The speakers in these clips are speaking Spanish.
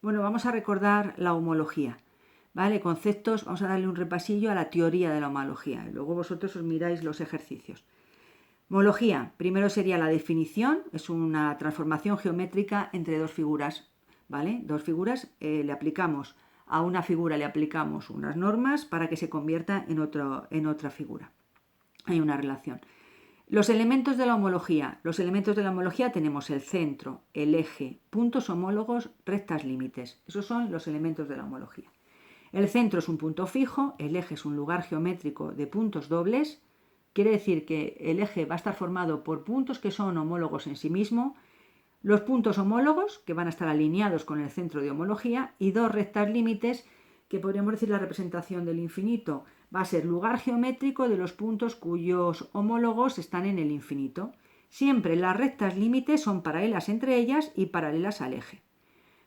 Bueno, vamos a recordar la homología, ¿vale? Conceptos, vamos a darle un repasillo a la teoría de la homología. Y luego vosotros os miráis los ejercicios. Homología, primero sería la definición, es una transformación geométrica entre dos figuras, ¿vale? Dos figuras, a una figura le aplicamos unas normas para que se convierta en otra figura. Hay una relación. Los elementos de la homología. Los elementos de la homología tenemos el centro, el eje, puntos homólogos, rectas límites. Esos son los elementos de la homología. El centro es un punto fijo, el eje es un lugar geométrico de puntos dobles. Quiere decir que el eje va a estar formado por puntos que son homólogos en sí mismo, los puntos homólogos, que van a estar alineados con el centro de homología, y dos rectas límites, que podríamos decir la representación del infinito. Va a ser lugar geométrico de los puntos cuyos homólogos están en el infinito. Siempre las rectas límites son paralelas entre ellas y paralelas al eje.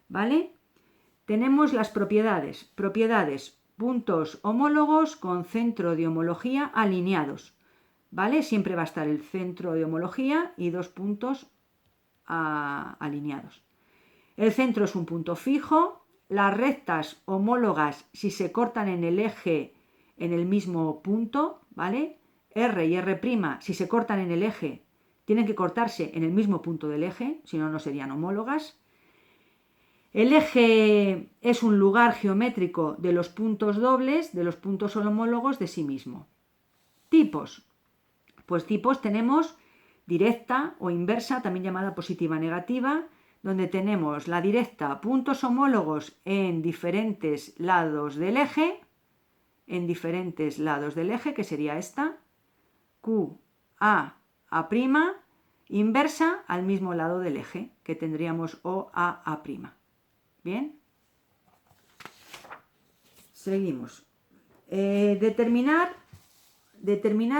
¿Vale? Tenemos las propiedades. Propiedades, puntos homólogos con centro de homología alineados. ¿Vale? Siempre va a estar el centro de homología y dos puntos alineados. El centro es un punto fijo. Las rectas homólogas, si se cortan en el eje en el mismo punto, ¿vale? R y R', si se cortan en el eje, tienen que cortarse en el mismo punto del eje, si no, no serían homólogas. El eje es un lugar geométrico de los puntos dobles, de los puntos homólogos de sí mismo. Tipos. Pues tipos tenemos directa o inversa, también llamada positiva negativa, donde tenemos la directa, puntos homólogos en diferentes lados del eje, que sería esta, Q, A', inversa al mismo lado del eje, que tendríamos O, A'. ¿Bien? Seguimos. Determinar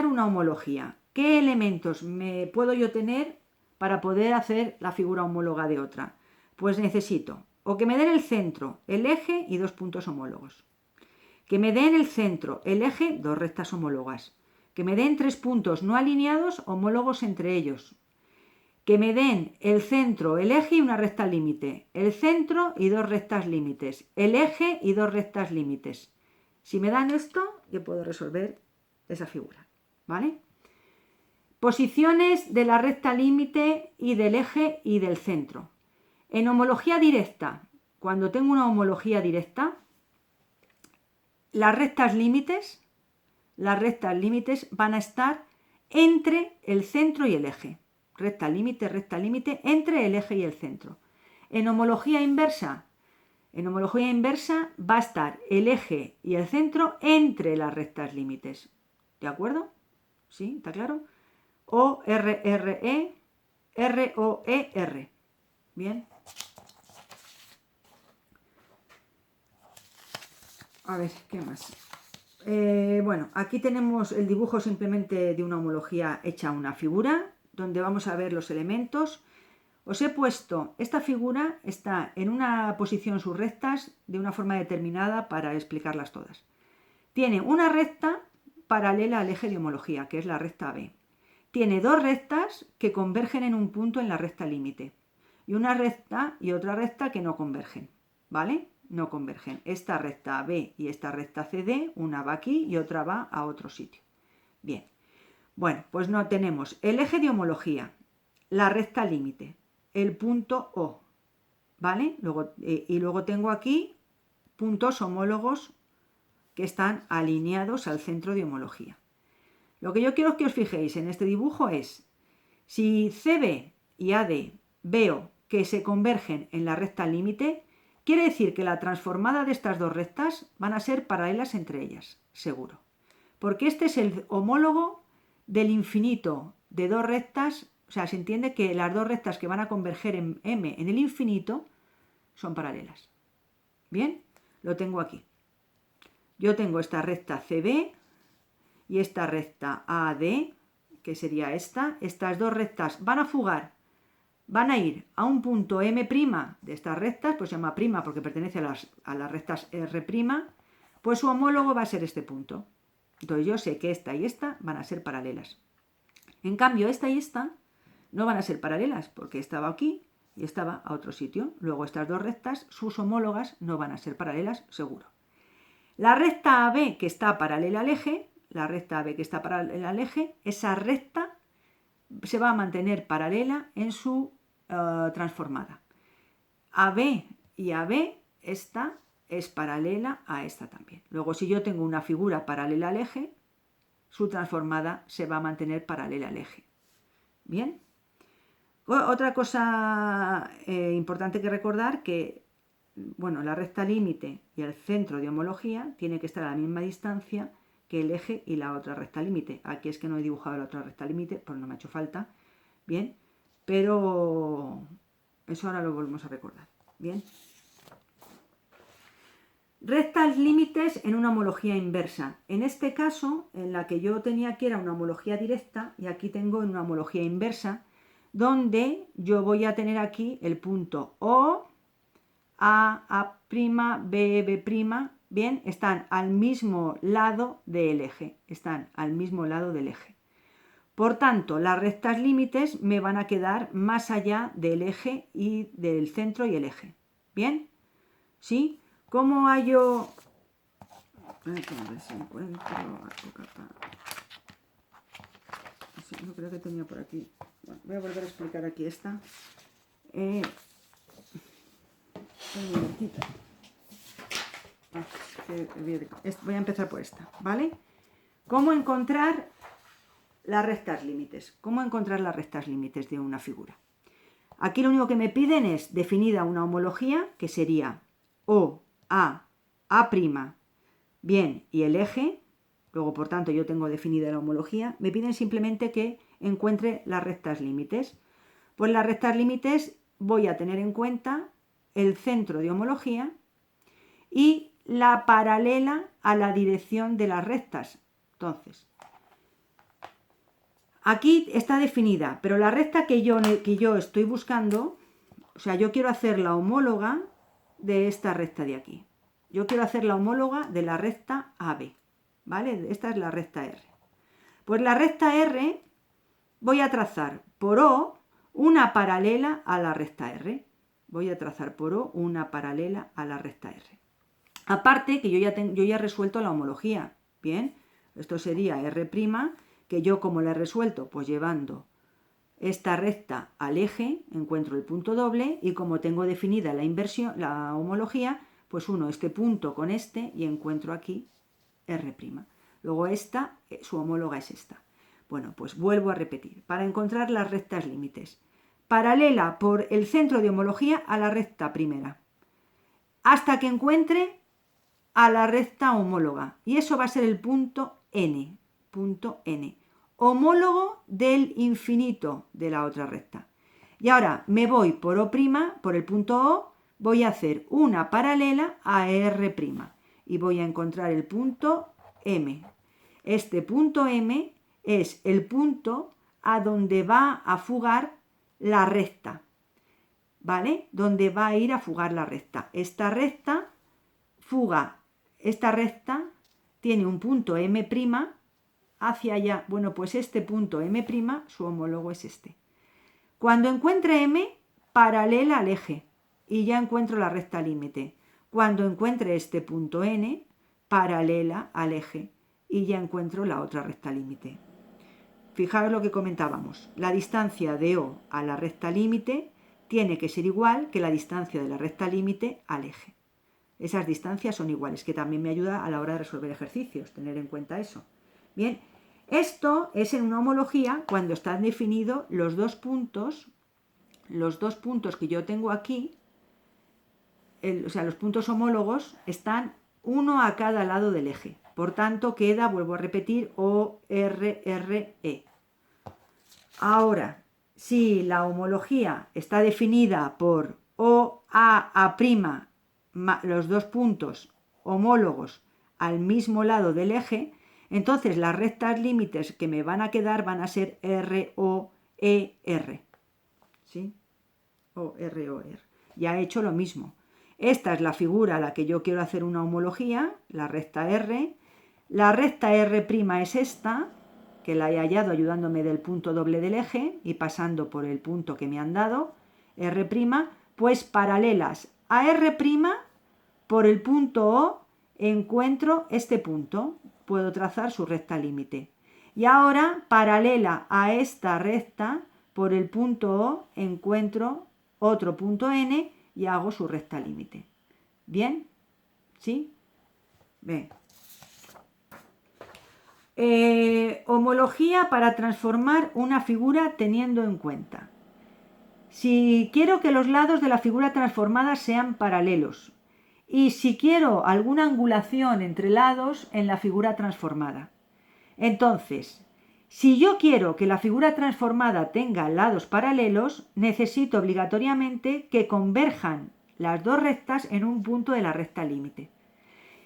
una homología. ¿Qué elementos me puedo yo tener para poder hacer la figura homóloga de otra? Pues necesito o que me den el centro, el eje y dos puntos homólogos. Que me den el centro, el eje, dos rectas homólogas. Que me den tres puntos no alineados homólogos entre ellos. Que me den el centro, el eje y una recta límite. El centro y dos rectas límites. El eje y dos rectas límites. Si me dan esto, yo puedo resolver esa figura. ¿Vale? Posiciones de la recta límite y del eje y del centro. En homología directa, cuando tengo una homología directa, las rectas límites van a estar entre el centro y el eje. Recta límite, entre el eje y el centro. En homología inversa va a estar el eje y el centro entre las rectas límites. ¿De acuerdo? ¿Sí? ¿Está claro? O, R, E, R, O, E, R. Bien. A ver, ¿qué más? Bueno, aquí tenemos el dibujo simplemente de una homología hecha a una figura, donde vamos a ver los elementos. Os he puesto, esta figura está en una posición subrectas de una forma determinada para explicarlas todas. Tiene una recta paralela al eje de homología, que es la recta B. Tiene dos rectas que convergen en un punto en la recta límite. Y una recta y otra recta que no convergen, ¿vale? No convergen. Esta recta B y esta recta CD, una va aquí y otra va a otro sitio. Bien. Bueno, pues no tenemos el eje de homología, la recta límite, el punto O, ¿vale? Y luego tengo aquí puntos homólogos que están alineados al centro de homología. Lo que yo quiero que os fijéis en este dibujo es, si CB y AD veo que se convergen en la recta límite, quiere decir que la transformada de estas dos rectas van a ser paralelas entre ellas, seguro. Porque este es el homólogo del infinito de dos rectas, o sea, se entiende que las dos rectas que van a converger en M en el infinito son paralelas. Bien, lo tengo aquí. Yo tengo esta recta CB y esta recta AD, que sería esta. Estas dos rectas van a fugar, van a ir a un punto M' de estas rectas, pues se llama prima porque pertenece a las rectas R', pues su homólogo va a ser este punto. Entonces yo sé que esta y esta van a ser paralelas. En cambio, esta y esta no van a ser paralelas, porque esta va aquí y esta va a otro sitio. Luego estas dos rectas, sus homólogas no van a ser paralelas, seguro. La recta AB que está paralela al eje, esa recta se va a mantener paralela en su transformada. AB y AB, esta es paralela a esta también. Luego, si yo tengo una figura paralela al eje, su transformada se va a mantener paralela al eje. Bien. Otra cosa importante que recordar que, bueno, la recta límite y el centro de homología tiene que estar a la misma distancia que el eje y la otra recta límite. Aquí es que no he dibujado la otra recta límite, pues no me ha hecho falta. Bien, pero eso ahora lo volvemos a recordar. Bien. Rectas límites en una homología inversa. En este caso, en la que yo tenía que era una homología directa, y aquí tengo en una homología inversa, donde yo voy a tener aquí el punto O, A', B', B', bien, están al mismo lado del eje, Por tanto, las rectas límites me van a quedar más allá del eje y del centro y el eje. ¿Bien? ¿Sí? ¿Cómo hallo? A ver si encuentro sí, no creo que tenía por aquí. Bueno, voy a volver a explicar aquí esta. Un momentito. Voy a empezar por esta, ¿vale? ¿Cómo encontrar las rectas límites? ¿Cómo encontrar las rectas límites de una figura? Aquí lo único que me piden es definida una homología, que sería O, A', bien, y el eje. Luego, por tanto, yo tengo definida la homología. Me piden simplemente que encuentre las rectas límites. Pues las rectas límites voy a tener en cuenta el centro de homología y la paralela a la dirección de las rectas. Entonces, aquí está definida, pero la recta que yo estoy buscando, o sea, yo quiero hacer la homóloga de esta recta de aquí. Yo quiero hacer la homóloga de la recta AB, ¿vale? Esta es la recta R. Pues la recta R voy a trazar por O una paralela a la recta R. Voy a trazar por O una paralela a la recta R. Aparte que yo ya he resuelto la homología, ¿bien? Esto sería R', que yo como la he resuelto, pues llevando esta recta al eje, encuentro el punto doble, y como tengo definida la inversión, la homología, pues uno este punto con este y encuentro aquí R'. Luego esta, su homóloga es esta. Bueno, pues vuelvo a repetir. Para encontrar las rectas límites, paralela por el centro de homología a la recta primera, hasta que encuentre a la recta homóloga. Y eso va a ser el punto N. Homólogo del infinito de la otra recta. Y ahora me voy por O', por el punto O, voy a hacer una paralela a R'. Y voy a encontrar el punto M. Este punto M es el punto a donde va a fugar la recta, ¿vale? Donde va a ir a fugar la recta. Esta recta tiene un punto M' hacia allá. Bueno, pues este punto M', su homólogo es este. Cuando encuentre M, paralela al eje, y ya encuentro la recta límite. Cuando encuentre este punto N, paralela al eje, y ya encuentro la otra recta límite. Fijaros lo que comentábamos. La distancia de O a la recta límite tiene que ser igual que la distancia de la recta límite al eje. Esas distancias son iguales, que también me ayuda a la hora de resolver ejercicios, tener en cuenta eso. Bien, esto es en una homología cuando están definidos los dos puntos que yo tengo aquí, o sea, los puntos homólogos están uno a cada lado del eje. Por tanto, queda, vuelvo a repetir, O, R, R, E. Ahora, si la homología está definida por O, A', los dos puntos homólogos al mismo lado del eje, entonces las rectas límites que me van a quedar van a ser R, O, E, R. ¿Sí? O, R, O, R. Ya he hecho lo mismo. Esta es la figura a la que yo quiero hacer una homología, la recta R. La recta R' es esta, que la he hallado ayudándome del punto doble del eje y pasando por el punto que me han dado. R', pues paralelas a R', por el punto O encuentro este punto. Puedo trazar su recta límite. Y ahora, paralela a esta recta, por el punto O encuentro otro punto N y hago su recta límite. ¿Bien? ¿Sí? Bien. Homología para transformar una figura teniendo en cuenta. Si quiero que los lados de la figura transformada sean paralelos y si quiero alguna angulación entre lados en la figura transformada. Entonces, si yo quiero que la figura transformada tenga lados paralelos, necesito obligatoriamente que converjan las dos rectas en un punto de la recta límite.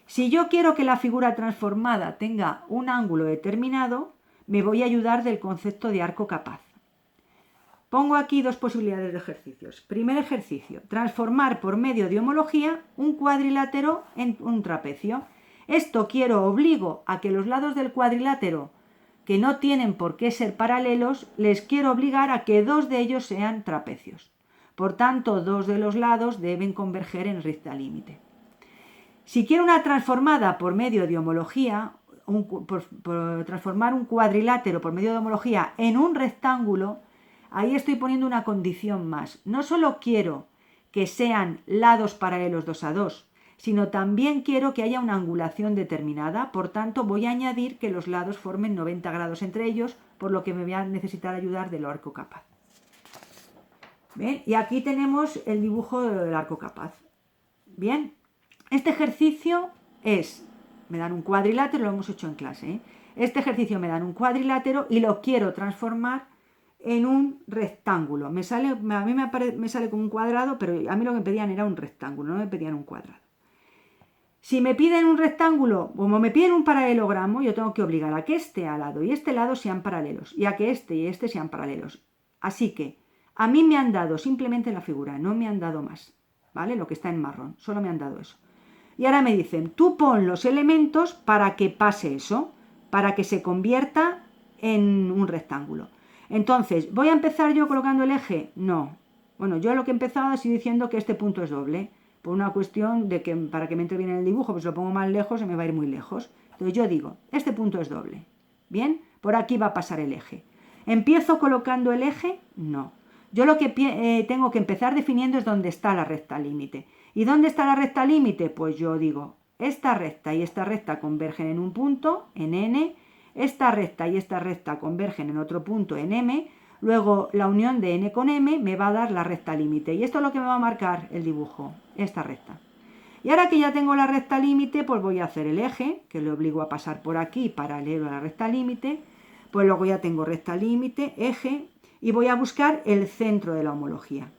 Si yo quiero que la figura transformada tenga un ángulo determinado, me voy a ayudar del concepto de arco capaz. Pongo aquí dos posibilidades de ejercicios. Primer ejercicio, transformar por medio de homología un cuadrilátero en un trapecio. Esto obligo a que los lados del cuadrilátero, que no tienen por qué ser paralelos, les quiero obligar a que dos de ellos sean trapecios. Por tanto, dos de los lados deben converger en recta límite. Si quiero una transformada por medio de homología, por transformar un cuadrilátero por medio de homología en un rectángulo, ahí estoy poniendo una condición más. No solo quiero que sean lados paralelos 2 a 2, sino también quiero que haya una angulación determinada. Por tanto, voy a añadir que los lados formen 90 grados entre ellos, por lo que me voy a necesitar ayudar del arco capaz. ¿Bien? Y aquí tenemos el dibujo del arco capaz. Bien, este ejercicio me dan un cuadrilátero, lo hemos hecho en clase, ¿eh? Este ejercicio me dan un cuadrilátero y lo quiero transformar en un rectángulo. A mí me sale como un cuadrado, pero a mí lo que me pedían era un rectángulo, no me pedían un cuadrado. Si me piden un rectángulo, como me piden un paralelogramo, yo tengo que obligar a que este lado y este lado sean paralelos, y a que este y este sean paralelos. Así que a mí me han dado simplemente la figura, no me han dado más, ¿vale? Lo que está en marrón, solo me han dado eso. Y ahora me dicen, tú pon los elementos para que pase eso, para que se convierta en un rectángulo. Entonces, ¿voy a empezar yo colocando el eje? No. Bueno, yo lo que he empezado es diciendo que este punto es doble, por una cuestión de que para que me entre bien en el dibujo, pues si lo pongo más lejos se me va a ir muy lejos. Entonces yo digo, este punto es doble. ¿Bien? Por aquí va a pasar el eje. ¿Empiezo colocando el eje? No. Yo lo que tengo que empezar definiendo es dónde está la recta límite. ¿Y dónde está la recta límite? Pues yo digo, esta recta y esta recta convergen en un punto, en N, esta recta y esta recta convergen en otro punto, en M, luego la unión de N con M me va a dar la recta límite. Y esto es lo que me va a marcar el dibujo, esta recta. Y ahora que ya tengo la recta límite, pues voy a hacer el eje, que le obligo a pasar por aquí paralelo a la recta límite, pues luego ya tengo recta límite, eje, y voy a buscar el centro de la homología.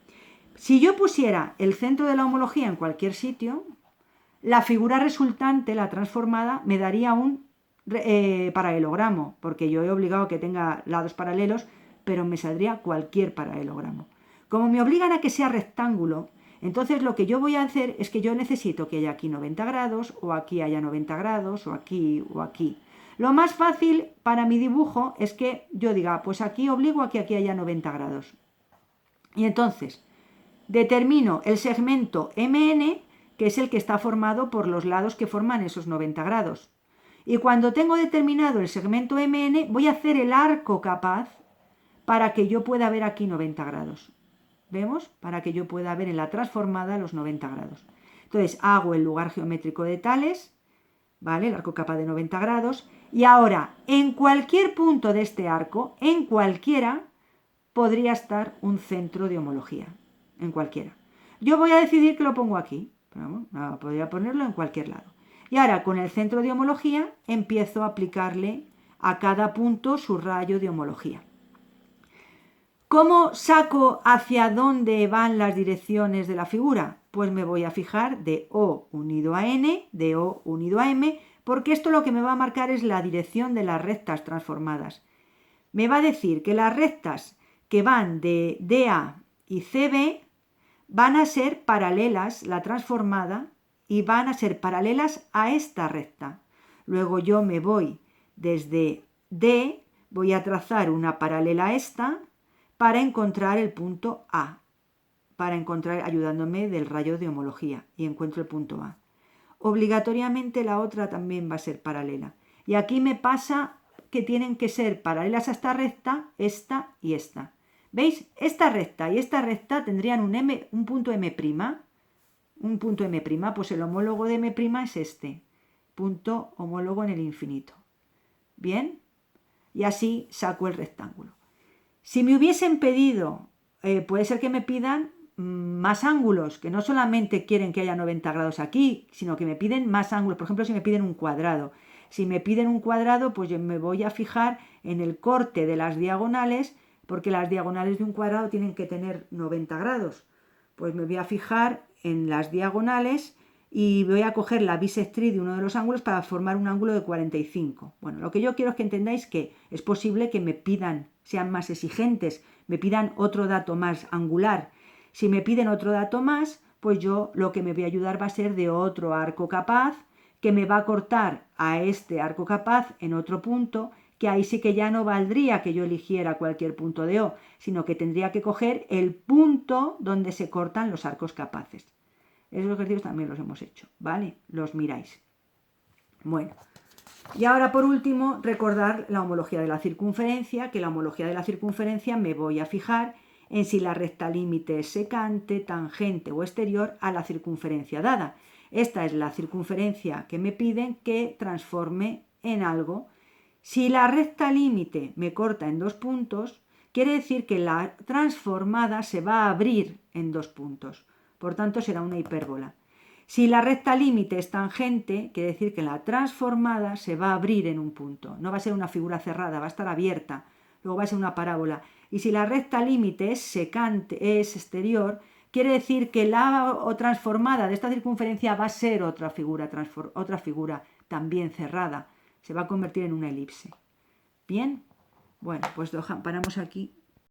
Si yo pusiera el centro de la homología en cualquier sitio, la figura resultante, la transformada, me daría un paralelogramo, porque yo he obligado a que tenga lados paralelos, pero me saldría cualquier paralelogramo. Como me obligan a que sea rectángulo, entonces lo que yo voy a hacer es que yo necesito que haya aquí 90 grados, o aquí haya 90 grados, o aquí, o aquí. Lo más fácil para mi dibujo es que yo diga, pues aquí obligo a que aquí haya 90 grados. Y entonces determino el segmento MN, que es el que está formado por los lados que forman esos 90 grados. Y cuando tengo determinado el segmento MN, voy a hacer el arco capaz para que yo pueda ver aquí 90 grados. ¿Vemos? Para que yo pueda ver en la transformada los 90 grados. Entonces hago el lugar geométrico de tales, ¿vale? El arco capaz de 90 grados. Y ahora, en cualquier punto de este arco, en cualquiera, podría estar un centro de homología. En cualquiera. Yo voy a decidir que lo pongo aquí. Pero bueno, podría ponerlo en cualquier lado. Y ahora, con el centro de homología, empiezo a aplicarle a cada punto su rayo de homología. ¿Cómo saco hacia dónde van las direcciones de la figura? Pues me voy a fijar de O unido a N, de O unido a M, porque esto lo que me va a marcar es la dirección de las rectas transformadas. Me va a decir que las rectas que van de DA y CB van a ser paralelas, la transformada, y van a ser paralelas a esta recta. Luego yo me voy desde D, voy a trazar una paralela a esta para encontrar el punto A. para encontrar, ayudándome del rayo de homología, y encuentro el punto A. Obligatoriamente la otra también va a ser paralela. Y aquí me pasa que tienen que ser paralelas a esta recta, esta y esta. ¿Veis? Esta recta y esta recta tendrían un punto M'. Un punto M', pues el homólogo de M' es este. Punto homólogo en el infinito. ¿Bien? Y así saco el rectángulo. Si me hubiesen pedido, puede ser que me pidan más ángulos, que no solamente quieren que haya 90 grados aquí, sino que me piden más ángulos. Por ejemplo, si me piden un cuadrado. Si me piden un cuadrado, pues yo me voy a fijar en el corte de las diagonales, porque las diagonales de un cuadrado tienen que tener 90 grados. Pues me voy a fijar en las diagonales y voy a coger la bisectriz de uno de los ángulos para formar un ángulo de 45. Bueno, lo que yo quiero es que entendáis que es posible que me pidan, sean más exigentes, me pidan otro dato más angular. Si me piden otro dato más, pues yo lo que me voy a ayudar va a ser de otro arco capaz que me va a cortar a este arco capaz en otro punto, que ahí sí que ya no valdría que yo eligiera cualquier punto de O, sino que tendría que coger el punto donde se cortan los arcos capaces. Esos ejercicios también los hemos hecho, ¿vale? Los miráis. Bueno, y ahora por último recordar la homología de la circunferencia, que la homología de la circunferencia me voy a fijar en si la recta límite es secante, tangente o exterior a la circunferencia dada. Esta es la circunferencia que me piden que transforme en algo. Si la recta límite me corta en 2 puntos, quiere decir que la transformada se va a abrir en 2 puntos. Por tanto, será una hipérbola. Si la recta límite es tangente, quiere decir que la transformada se va a abrir en un punto. No va a ser una figura cerrada, va a estar abierta. Luego va a ser una parábola. Y si la recta límite es secante, es exterior, quiere decir que la transformada de esta circunferencia va a ser otra figura también cerrada. Se va a convertir en una elipse. ¿Bien? Bueno, pues paramos aquí.